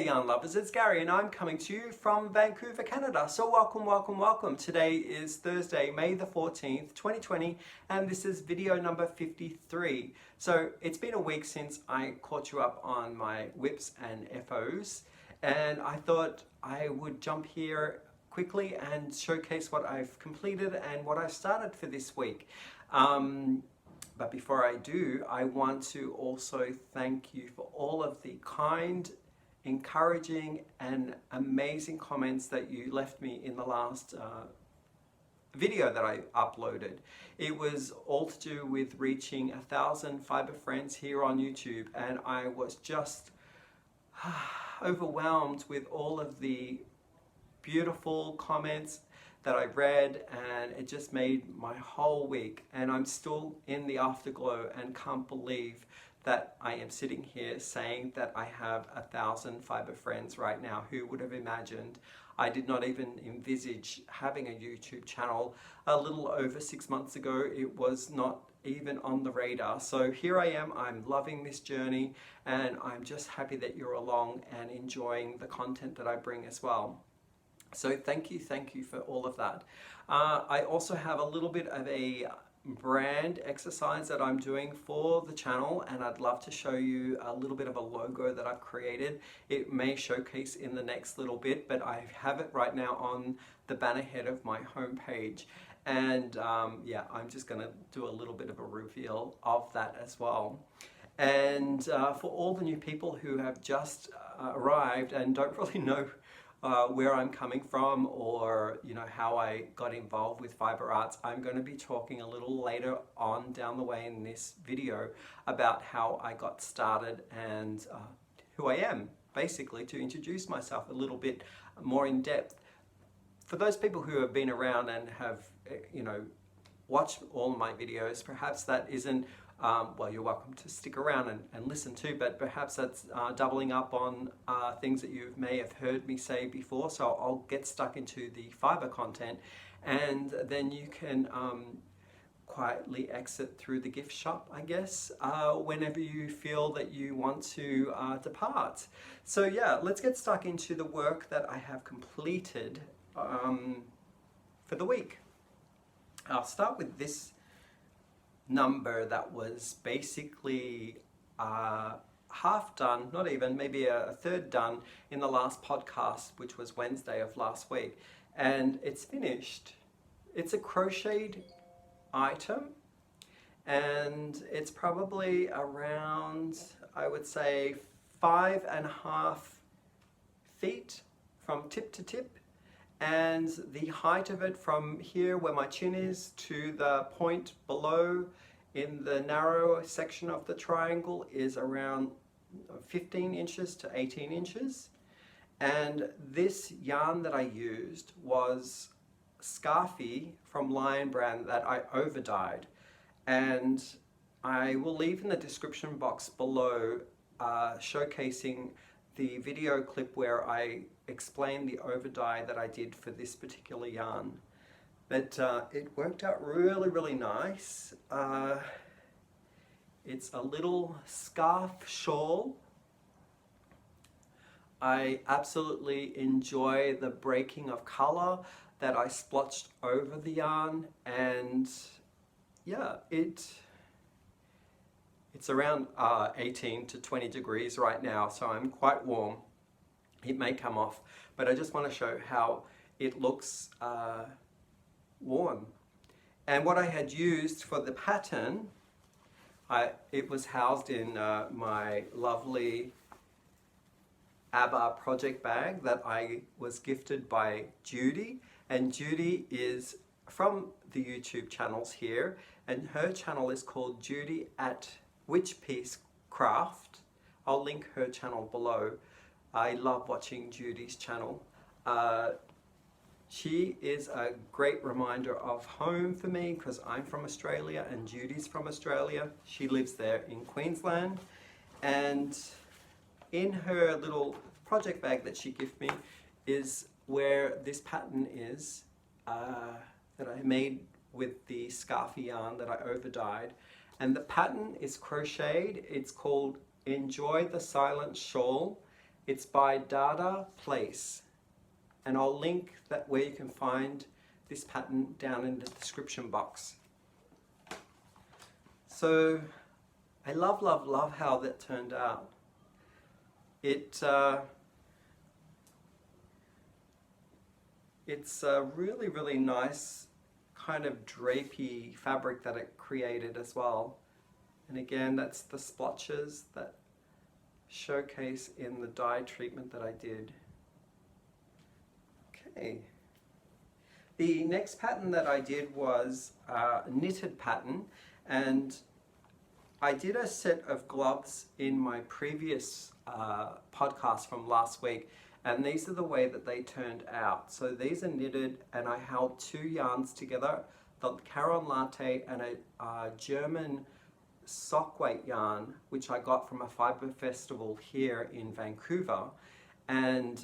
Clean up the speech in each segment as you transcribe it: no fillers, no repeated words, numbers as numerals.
yarn lovers, it's Gary and I'm coming to you from Vancouver, Canada. So welcome. Today is Thursday, May the 14th, 2020, and this is video number 53. So it's been a week since I caught you up on my whips and FOs, and I thought I would jump here quickly and showcase what I've completed and what I've started for this week. But before I do, I want to also thank you for all of the kind, encouraging and amazing comments that you left me in the last video that I uploaded. It was all to do with reaching 1,000 fiber friends here on YouTube, and I was just overwhelmed with all of the beautiful comments that I read, and it just made my whole week, and I'm still in the afterglow and can't believe that I am sitting here saying that I have 1,000 fiber friends right now. Who would have imagined? I did not even envisage having a YouTube channel a little over 6 months ago. It was not even on the radar. So here I am, I'm loving this journey, and I'm just happy that you're along and enjoying the content that I bring as well. So thank you for all of that. I also have a little bit of a brand exercise that I'm doing for the channel, and I'd love to show you a little bit of a logo that I've created. It may showcase in the next little bit, but I have it right now on the banner head of my homepage. And yeah, I'm just going to do a little bit of a reveal of that as well. And for all the new people who have just arrived and don't really know where I'm coming from, or how I got involved with fiber arts, I'm going to be talking a little later on down the way in this video about how I got started and who I am, basically, to introduce myself a little bit more in depth. For those people who have been around and have watched all of my videos, perhaps that isn't well, you're welcome to stick around and listen too, but perhaps that's doubling up on things that you may have heard me say before. So I'll get stuck into the fiber content, and then you can quietly exit through the gift shop, I guess, whenever you feel that you want to depart. So yeah, let's get stuck into the work that I have completed for the week. I'll start with this number that was basically half done, not even, maybe a third done in the last podcast, which was Wednesday of last week, and it's finished. It's a crocheted item, and it's probably around, I would say, 5.5 feet from tip to tip. And the height of it from here where my chin is to the point below in the narrow section of the triangle is around 15 inches to 18 inches. And this yarn that I used was Scarfy from Lion Brand that I over dyed. And I will leave in the description box below showcasing the video clip where I explain the over dye that I did for this particular yarn. But it worked out really nice. It's a little scarf shawl. I absolutely enjoy the breaking of color that I splotched over the yarn, and yeah, it's around 18 to 20 degrees right now, so I'm quite warm. It may come off, but I just want to show how it looks worn. And what I had used for the pattern, it was housed in my lovely ABBA project bag that I was gifted by Judy. And Judy is from the YouTube channels here, and her channel is called Judy at Witch Piece Craft. I'll link her channel below. I love watching Judy's channel. She is a great reminder of home for me because I'm from Australia and Judy's from Australia. She lives there in Queensland, and in her little project bag that she gifted me is where this pattern is that I made with the Scarfy yarn that I over dyed. And the pattern is crocheted. It's called Enjoy the Silent Shawl, It's by Dada Place, and I'll link that where you can find this pattern down in the description box. So I love, love, love how that turned out. It's a really, really nice kind of drapey fabric that it created as well. And again, that's the splotches that showcase in the dye treatment that I did. Okay. The next pattern that I did was a knitted pattern, and I did a set of gloves in my previous podcast from last week, and these are the way that they turned out. So these are knitted, and I held two yarns together, the Caron Latte and a German sock weight yarn, which I got from a fibre festival here in Vancouver. And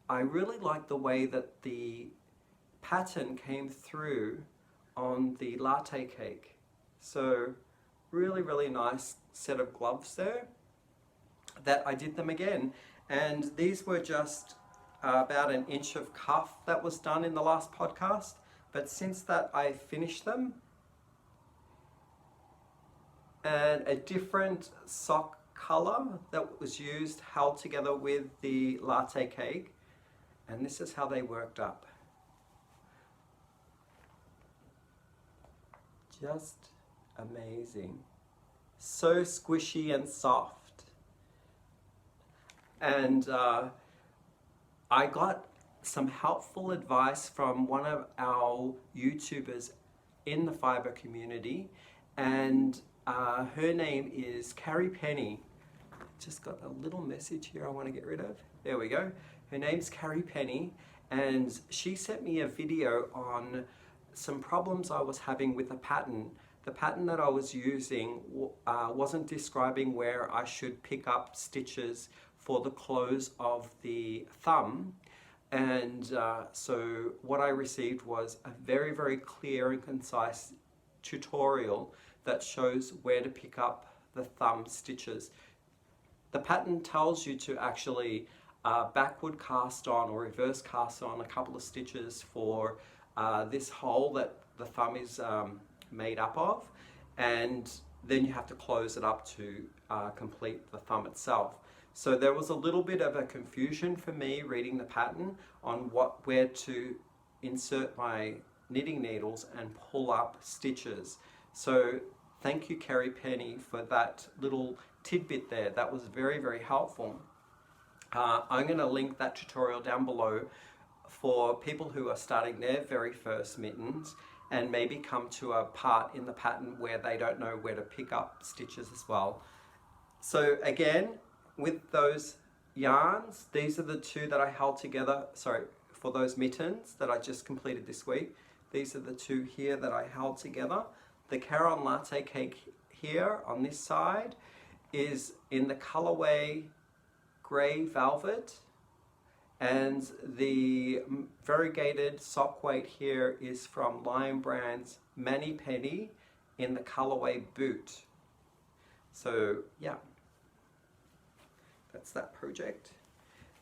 I really like the way that the pattern came through on the latte cake. So really, really nice set of gloves there that I did them again. And these were just about an inch of cuff that was done in the last podcast. But since that, I finished them. And a different sock color that was used held together with the latte cake. And this is how they worked up. Just amazing. So squishy and soft. And I got some helpful advice from one of our YouTubers in the fibre community, and her name is Carrie Penny. Just got a little message here I want to get rid of. There we go. Her name's Carrie Penny, and she sent me a video on some problems I was having with the pattern. The pattern that I was using wasn't describing where I should pick up stitches for the close of the thumb. And so what I received was a very, very clear and concise tutorial that shows where to pick up the thumb stitches. The pattern tells you to actually backward cast on or reverse cast on a couple of stitches for this hole that the thumb is made up of, and then you have to close it up to complete the thumb itself. So there was a little bit of a confusion for me reading the pattern on where to insert my knitting needles and pull up stitches. So thank you, Carrie Penny, for that little tidbit there. That was very, very helpful. I'm going to link that tutorial down below for people who are starting their very first mittens and maybe come to a part in the pattern where they don't know where to pick up stitches as well. So again, with those yarns, these are the two that I held together, for those mittens that I just completed this week. These are the two here that I held together. The Caron Latte Cake here on this side is in the colorway Grey Velvet, and the variegated sock weight here is from Lion Brand's Mani Penny in the colorway Boot. So yeah, that's that project.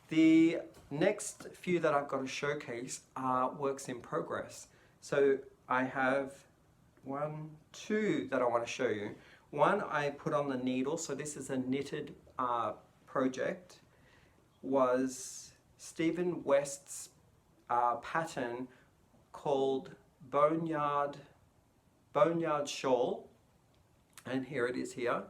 The next few that I've got to showcase are works in progress. So I have two that I want to show you. One I put on the needle, so this is a knitted project, was Stephen West's pattern called Boneyard Shawl, and here it is here.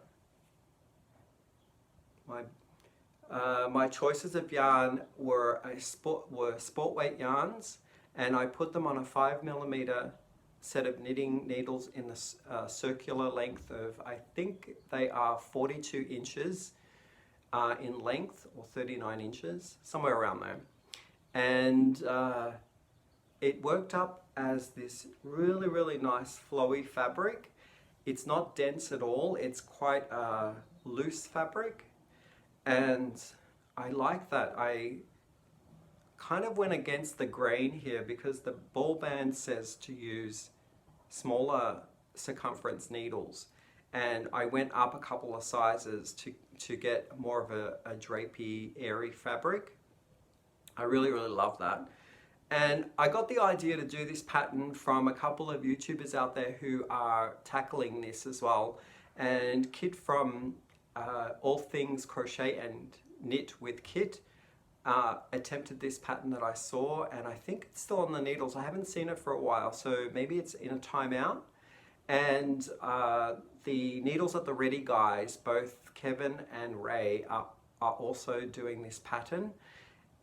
My choices of yarn were sport weight yarns, and I put them on a 5mm set of knitting needles in the circular length of, I think they are 42 inches in length, or 39 inches, somewhere around there. And it worked up as this really, really nice flowy fabric. It's not dense at all, it's quite a loose fabric. And I like that. I kind of went against the grain here because the ball band says to use smaller circumference needles. And I went up a couple of sizes to to get more of a drapey, airy fabric. I really, really love that. And I got the idea to do this pattern from a couple of YouTubers out there who are tackling this as well. And Kit from All Things Crochet and Knit with Kit attempted this pattern that I saw, and I think it's still on the needles. I haven't seen it for a while, so maybe it's in a timeout. And the Needles at the Ready guys, both Kevin and Ray, are also doing this pattern.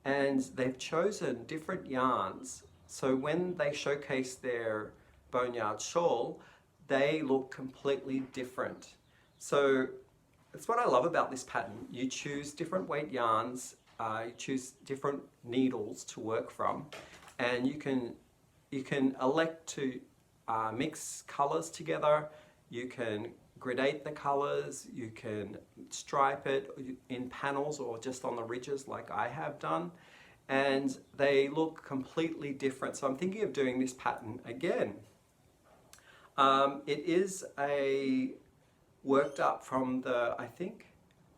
And they've chosen different yarns. So when they showcase their Boneyard Shawl, they look completely different. So that's what I love about this pattern. You choose different weight yarns, you choose different needles to work from, and you can elect to mix colors together. You can gradate the colors, you can stripe it in panels or just on the ridges like I have done, and they look completely different. So I'm thinking of doing this pattern again. It is worked up from the, I think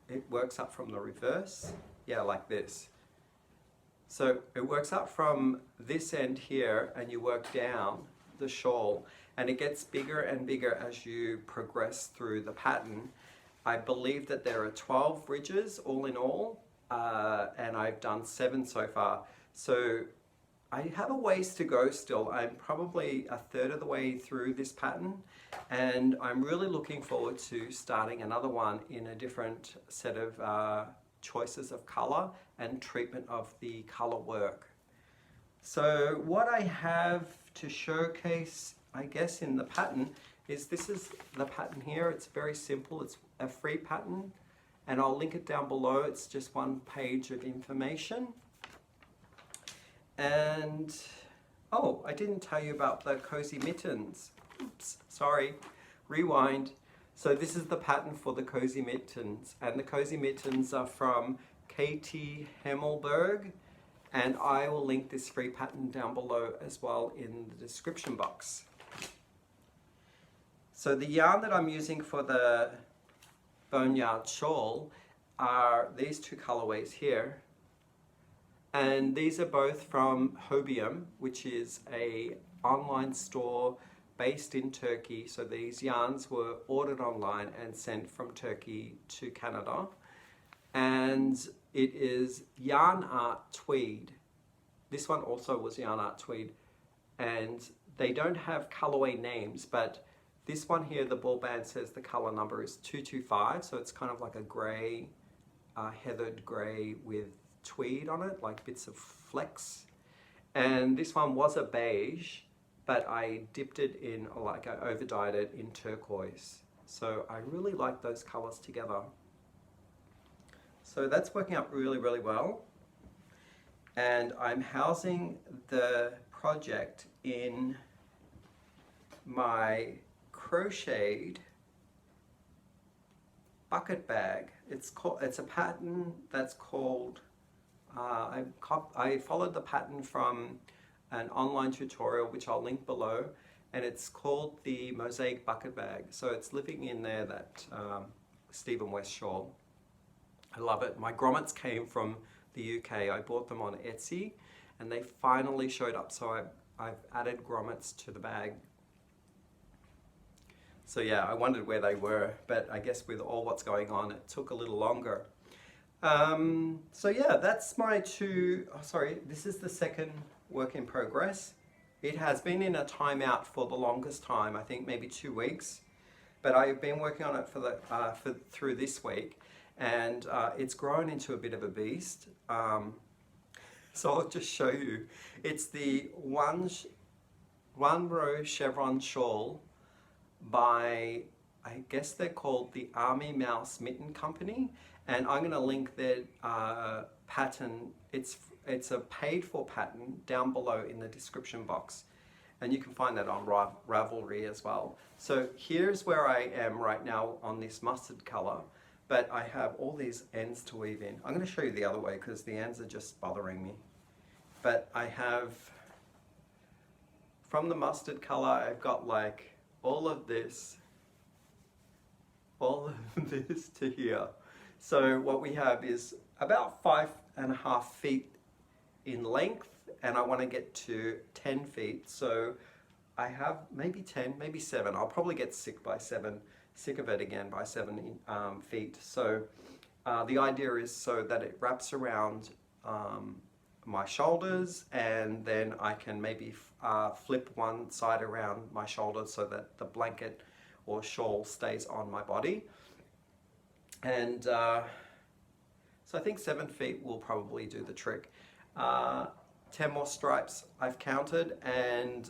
it works up from the reverse, yeah, like this. So it works up from this end here, and you work down the shawl, and it gets bigger and bigger as you progress through the pattern. I believe that there are 12 ridges all in all, and I've done 7 so far. So I have a ways to go still. I'm probably a third of the way through this pattern, and I'm really looking forward to starting another one in a different set of choices of color and treatment of the color work. So what I have to showcase, I guess, in the pattern is this is the pattern here. It's very simple. It's a free pattern, and I'll link it down below. It's just one page of information. And oh, I didn't tell you about the Cozy Mittens. Oops, sorry, rewind. So this is the pattern for the Cozy Mittens, and the Cozy Mittens are from Katie Himmelberg, and I will link this free pattern down below as well in the description box. So the yarn that I'm using for the Boneyard Shawl are these two colorways here, and these are both from Hobium, which is a online store based in Turkey. So these yarns were ordered online and sent from Turkey to Canada. And it is Yarn Art Tweed. This one also was Yarn Art Tweed. And they don't have colorway names, but this one here, the ball band says the color number is 225. So it's kind of like a gray, heathered gray with tweed on it, like bits of flecks. And this one was a beige, but I dipped it in, like I overdyed it in turquoise. So I really like those colors together. So that's working out really, really well. And I'm housing the project in my crocheted bucket bag. It's a pattern that's called, I followed the pattern from an online tutorial, which I'll link below, and it's called the Mosaic Bucket Bag. So it's living in there, that Stephen West shawl. I love it. My grommets came from the UK. I bought them on Etsy, and they finally showed up, so I've added grommets to the bag. So yeah, I wondered where they were, but I guess with all what's going on, it took a little longer. So yeah, that's my this is the second work in progress. It has been in a timeout for the longest time, I think maybe 2 weeks, but I've been working on it through this week, and it's grown into a bit of a beast. So I'll just show you. It's the One Row Chevron Shawl by, I guess they're called the Army Mouse Mitten Company, and I'm going to link their pattern. It's a paid for pattern down below in the description box, and you can find that on Ravelry as well. So here's where I am right now on this mustard color, but I have all these ends to weave in. I'm going to show you the other way because the ends are just bothering me. But I have, from the mustard color, I've got like all of this to here. So what we have is about 5.5 feet in length, and I want to get to 10 feet. So I have maybe 10, maybe 7. I'll probably get sick of it again by 7 feet. So the idea is so that it wraps around my shoulders, and then I can maybe flip one side around my shoulders so that the blanket or shawl stays on my body. And so I think 7 feet will probably do the trick. 10 more stripes I've counted, and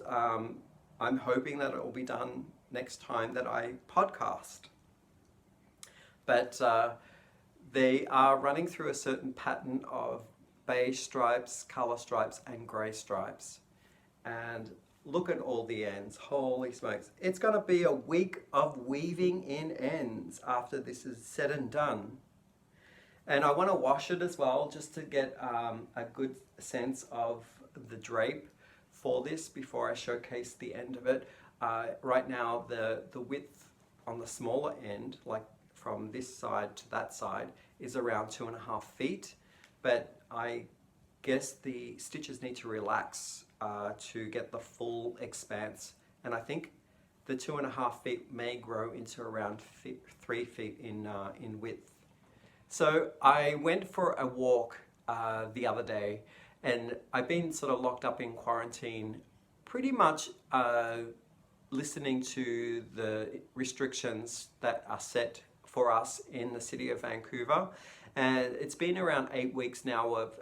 I'm hoping that it will be done next time that I podcast. But they are running through a certain pattern of beige stripes, color stripes, and gray stripes. And look at all the ends. Holy smokes. It's going to be a week of weaving in ends after this is said and done. And I want to wash it as well, just to get a good sense of the drape for this before I showcase the end of it. Right now, the width on the smaller end, like from this side to that side, is around 2.5 feet. But I guess the stitches need to relax to get the full expanse. And I think the 2.5 feet may grow into around 3 feet in width. So I went for a walk the other day, and I've been sort of locked up in quarantine, pretty much listening to the restrictions that are set for us in the city of Vancouver. And it's been around 8 weeks now of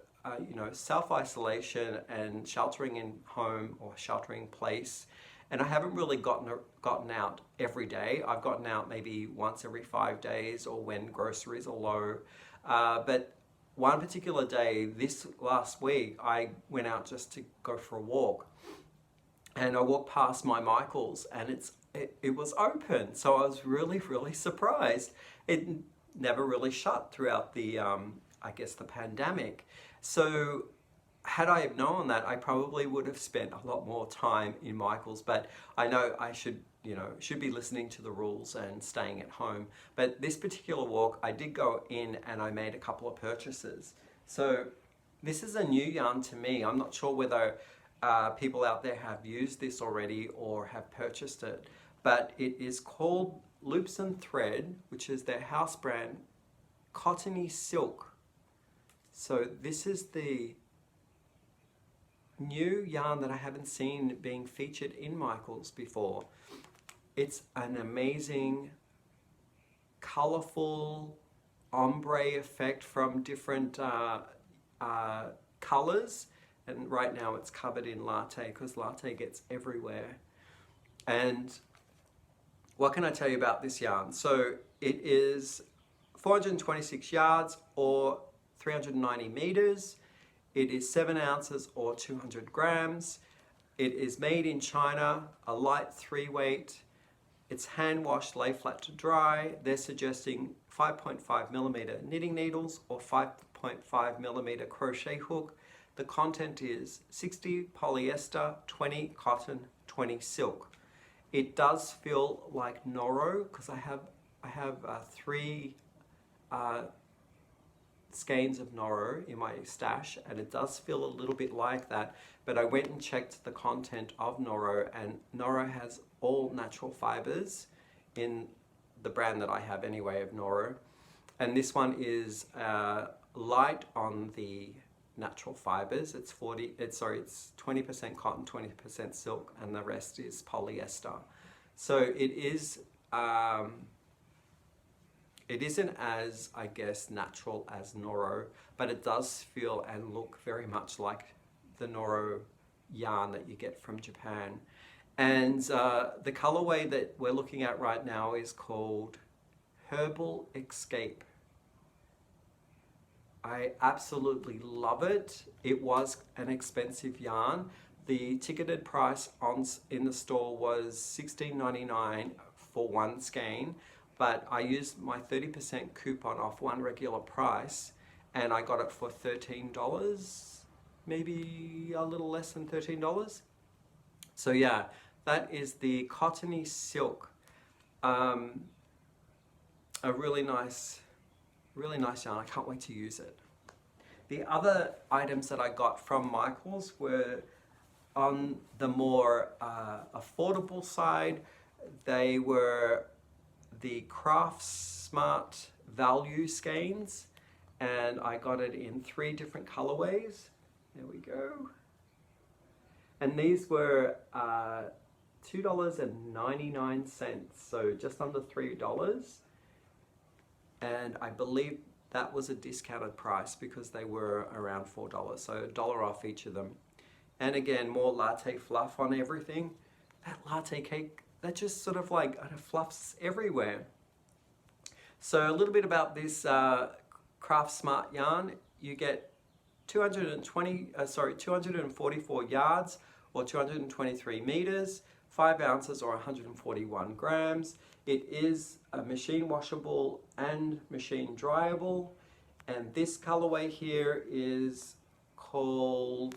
self-isolation and sheltering in home or sheltering in place. And I haven't really gotten out every day. I've gotten out maybe once every 5 days, or when groceries are low. But one particular day, this last week, I went out just to go for a walk. And I walked past my Michael's, and it was open. So I was really, really surprised. It never really shut throughout the, the pandemic. So had I have known that, I probably would have spent a lot more time in Michael's, but I know I should be listening to the rules and staying at home. But this particular walk, I did go in and I made a couple of purchases. So this is a new yarn to me. I'm not sure whether people out there have used this already or have purchased it, but it is called Loops and Thread, which is their house brand, Cottony Silk. So this is the new yarn that I haven't seen being featured in Michael's before. It's an amazing, colorful ombre effect from different colors. And right now it's covered in latte, because latte gets everywhere. And what can I tell you about this yarn? So it is 426 yards or 390 meters. It is 7 ounces or 200 grams. It is made in China, a light 3-weight. It's hand washed, lay flat to dry. They're suggesting 5.5 millimeter knitting needles or 5.5 millimeter crochet hook. The content is 60 polyester, 20 cotton, 20 silk. It does feel like Noro, because I have 3 skeins of Noro in my stash, and it does feel a little bit like that. But I went and checked the content of Noro, and Noro has all natural fibers in the brand that I have anyway of Noro. And this one is light on the natural fibers. It's 20% cotton, 20% silk, and the rest is polyester. So it is it isn't as, I guess, natural as Noro, but it does feel and look very much like the Noro yarn that you get from Japan. And the colorway that we're looking at right now is called Herbal Escape. I absolutely love it. It was an expensive yarn. The ticketed price in the store was $16.99 for 1 skein, but I used my 30% coupon off one regular price, and I got it for $13, maybe a little less than $13. So yeah, that is the Cottony Silk. A really nice Really nice yarn. I can't wait to use it. The other items that I got from Michaels were on the more affordable side. They were the Craft Smart Value skeins, and I got it in 3 different colorways. There we go. And these were $2.99, so just under $3. And I believe that was a discounted price because they were around $4, so $1 off each of them. And again, more latte fluff on everything. That latte cake, that just sort of like fluffs everywhere. So a little bit about this Craft Smart yarn. You get 244 yards or 223 meters, 5 ounces or 141 grams. It is a machine washable and machine dryable. And this colorway here is called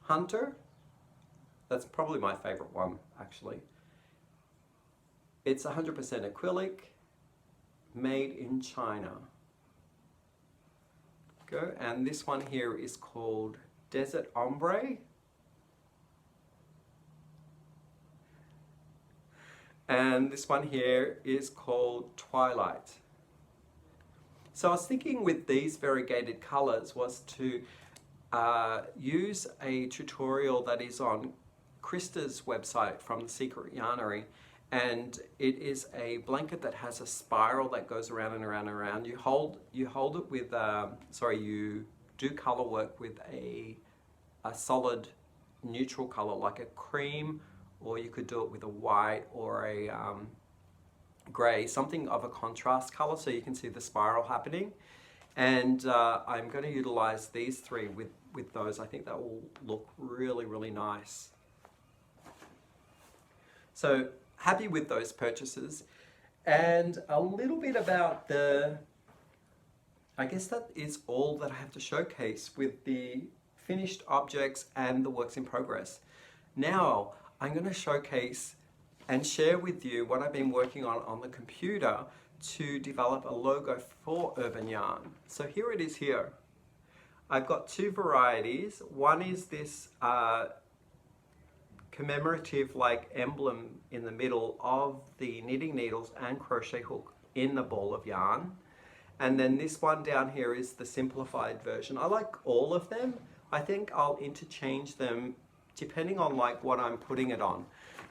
Hunter. That's probably my favorite one, actually. It's 100% acrylic, made in China. Go. And this one here is called Desert Ombre. And this one here is called Twilight. So I was thinking with these variegated colors was to use a tutorial that is on Krista's website from The Secret Yarnery. And it is a blanket that has a spiral that goes around and around and around. You hold it with, you do color work with a solid neutral color like a cream, or you could do it with a white or a gray, something of a contrast color so you can see the spiral happening. And I'm going to utilize these 3 with those. I think that will look really, really nice. So happy with those purchases. And a little bit about I guess that is all that I have to showcase with the finished objects and the works in progress. Now I'm going to showcase and share with you what I've been working on the computer to develop a logo for Urban Yarn. So here it is here. I've got 2 varieties. One is this commemorative like emblem in the middle of the knitting needles and crochet hook in the ball of yarn. And then this one down here is the simplified version. I like all of them. I think I'll interchange them depending on like what I'm putting it on.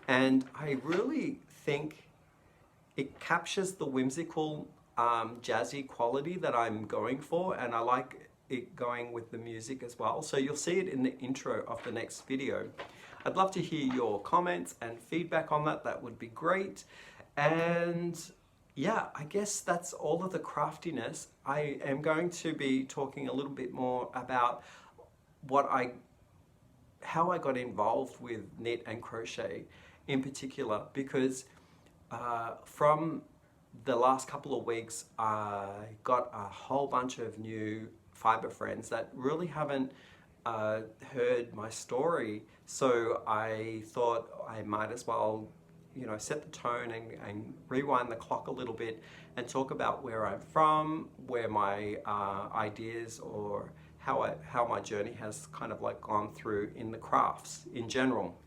And I really think it captures the whimsical jazzy quality that I'm going for, and I like it going with the music as well. So you'll see it in the intro of the next video. I'd love to hear your comments and feedback on that. That would be great. And yeah, I guess that's all of the craftiness. I am going to be talking a little bit more about how I got involved with knit and crochet in particular, because from the last couple of weeks, I got a whole bunch of new fiber friends that really haven't heard my story. So I thought I might as well, set the tone and rewind the clock a little bit and talk about where I'm from, where my ideas or how my journey has kind of like gone through in the crafts in general.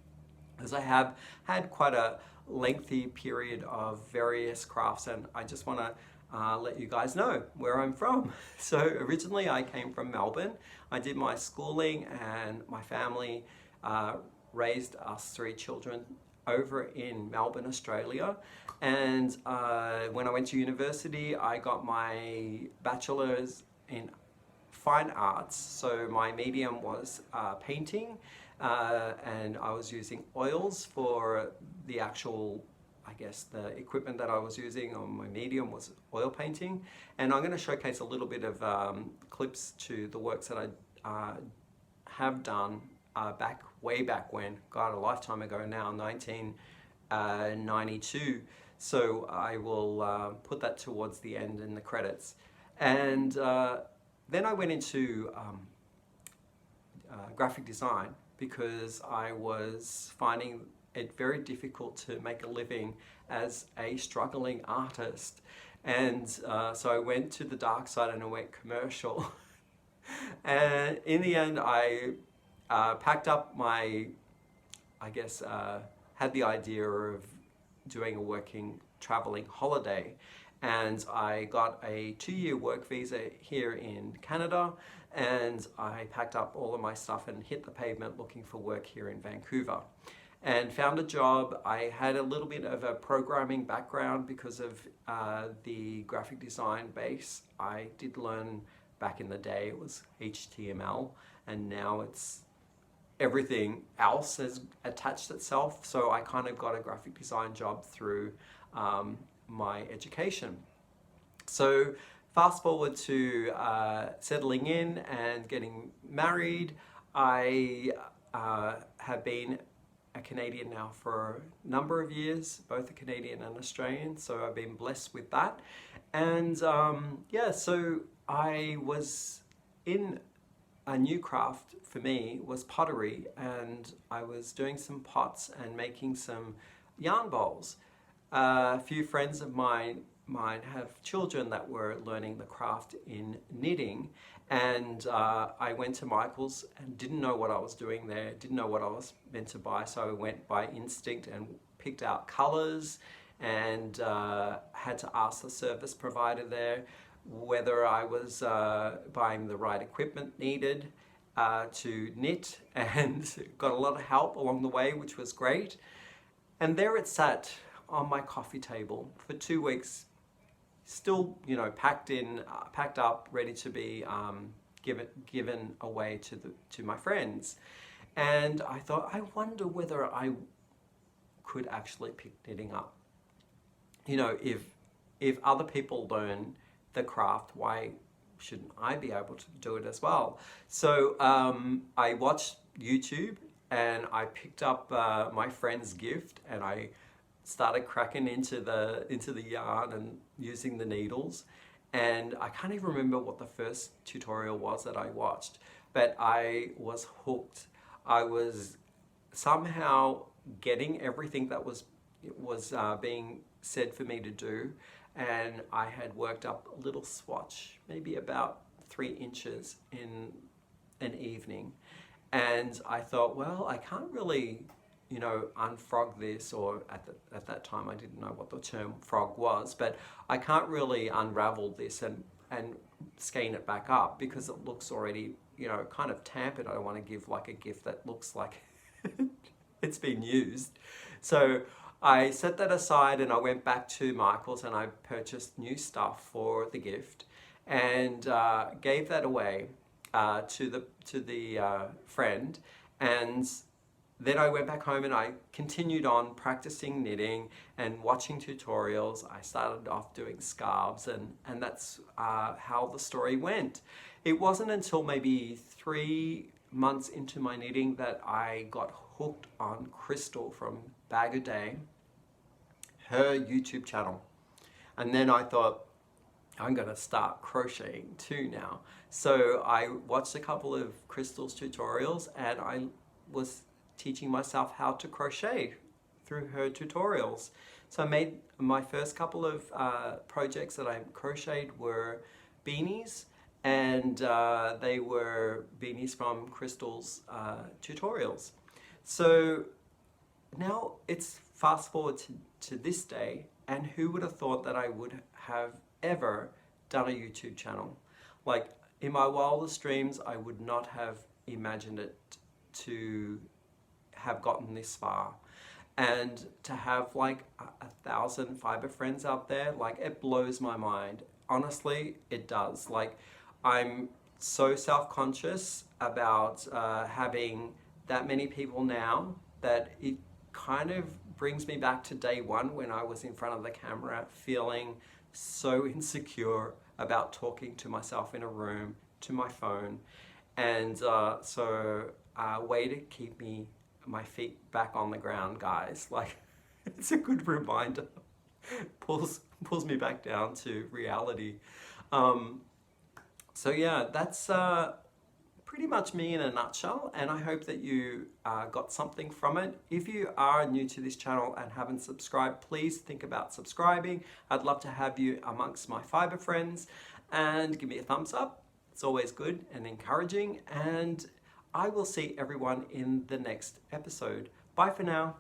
As I have had quite a lengthy period of various crafts, and I just want to let you guys know where I'm from. So originally I came from Melbourne. I did my schooling and my family raised us 3 children over in Melbourne, Australia. And when I went to university, I got my bachelor's in fine arts. So my medium was painting, and I was using oils for the actual, I guess, the equipment that I was using on my medium was oil painting. And I'm going to showcase a little bit of clips to the works that I have done way back when, God, a lifetime ago now, 1992. So I will put that towards the end in the credits. And then I went into graphic design because I was finding it very difficult to make a living as a struggling artist. And so I went to the dark side and I went commercial. And in the end, I packed up my, I guess, had the idea of doing a working traveling holiday. And I got a 2-year work visa here in Canada, and I packed up all of my stuff and hit the pavement looking for work here in Vancouver. And found a job. I had a little bit of a programming background because of the graphic design base. I did learn back in the day, it was HTML, and now it's everything else has attached itself. So I kind of got a graphic design job through my education. So fast forward to settling in and getting married. I have been a Canadian now for a number of years, both a Canadian and Australian, so I've been blessed with that. And yeah, so I was in a new craft for me was pottery, and I was doing some pots and making some yarn bowls. A few friends of mine have children that were learning the craft in knitting, and I went to Michael's and didn't know what I was doing there, didn't know what I was meant to buy, so I went by instinct and picked out colours and had to ask the service provider there whether I was buying the right equipment needed to knit, and got a lot of help along the way, which was great. And there it sat on my coffee table for 2 weeks, still, you know, packed up, ready to be given away to my friends. And I thought, I wonder whether I could actually pick knitting up. You know, if other people learn the craft, why shouldn't I be able to do it as well? So I watched YouTube and I picked up my friend's gift, and I started cracking into the yarn and using the needles. And I can't even remember what the first tutorial was that I watched, but I was hooked. I was somehow getting everything that was being said for me to do, and I had worked up a little swatch, maybe about 3 inches in an evening. And I thought, well, I can't really, you know, unfrog this, or at that time I didn't know what the term frog was, but I can't really unravel this and skein it back up because it looks already, you know, kind of tampered. I don't want to give like a gift that looks like it's been used. So I set that aside and I went back to Michael's and I purchased new stuff for the gift and gave that away to the friend. And then I went back home and I continued on practicing knitting and watching tutorials. I started off doing scarves, and that's how the story went. It wasn't until maybe 3 months into my knitting that I got hooked on Crystal from Bag a Day, her YouTube channel. And then I thought, I'm gonna start crocheting too now. So I watched a couple of Crystal's tutorials and I was teaching myself how to crochet through her tutorials. So I made my first couple of projects that I crocheted were beanies, and they were beanies from Crystal's tutorials. So now it's fast forward to this day, and who would have thought that I would have ever done a YouTube channel? Like, in my wildest dreams, I would not have imagined it to have gotten this far. And to have like 1,000 fiber friends out there, like, it blows my mind. Honestly, it does. Like, I'm so self-conscious about having that many people now that it kind of brings me back to day one when I was in front of the camera feeling so insecure about talking to myself in a room, to my phone. And so way to keep my feet back on the ground, guys. Like, it's a good reminder. Pulls me back down to reality. So yeah, that's pretty much me in a nutshell, and I hope that you got something from it. If you are new to this channel and haven't subscribed, please think about subscribing. I'd love to have you amongst my fibre friends, and give me a thumbs up. It's always good and encouraging, and I will see everyone in the next episode. Bye for now.